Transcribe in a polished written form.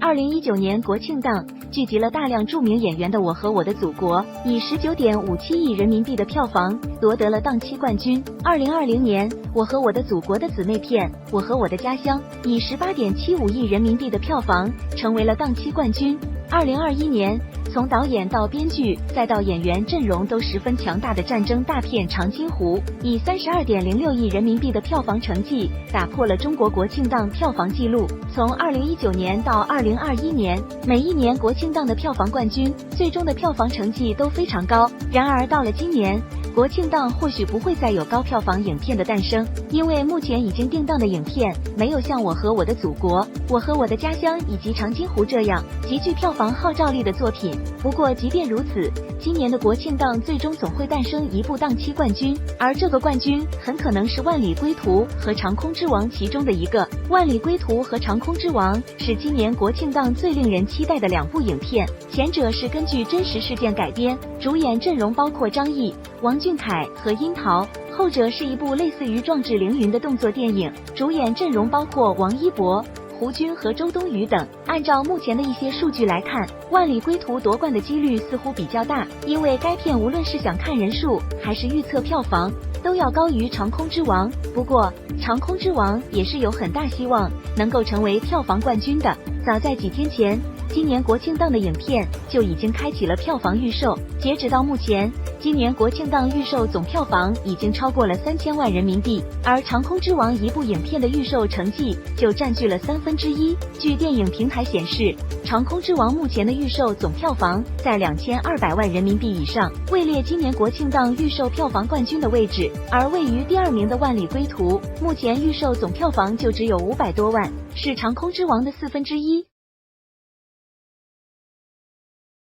2019年国庆档聚集了大量著名演员的《我和我的祖国》，以19.57亿人民币的票房夺得了档期冠军。2020年，《我和我的祖国》的姊妹片《我和我的家乡》以18.75亿人民币的票房成为了档期冠军。2021年，从导演到编剧再到演员阵容都十分强大的战争大片《长津湖》，以32.06亿人民币的票房成绩打破了中国国庆档票房纪录。从2019年到2021年，每一年国庆档的票房冠军最终的票房成绩都非常高。然而到了今年，国庆档或许不会再有高票房影片的诞生，因为目前已经定档的影片没有像《我和我的祖国》《我和我的家乡》以及《长津湖》这样极具票房号召力的作品。不过即便如此，今年的国庆档最终总会诞生一部档期冠军，而这个冠军很可能是《万里归途》和《长空之王》其中的一个。《万里归途》和《长空之王》是今年国庆档最令人期待的两部影片，前者是根据真实事件改编，主演阵容包括张译、王俊凯和殷桃，后者是一部类似于《壮志凌云》的动作电影，主演阵容包括王一博、胡军和周冬雨等。按照目前的一些数据来看，《万里归途》夺冠的几率似乎比较大，因为该片无论是想看人数还是预测票房都要高于《长空之王》。不过，《长空之王》也是有很大希望能够成为票房冠军的。早在几天前，今年国庆档的影片就已经开启了票房预售，截止到目前，今年国庆档预售总票房已经超过了3000万人民币，而《长空之王》一部影片的预售成绩就占据了1/3。据电影平台显示，《长空之王》目前的预售总票房在2200万人民币以上，位列今年国庆档预售票房冠军的位置。而位于第2名的《万里归途》，目前预售总票房就只有500多万，是《长空之王》的1/4。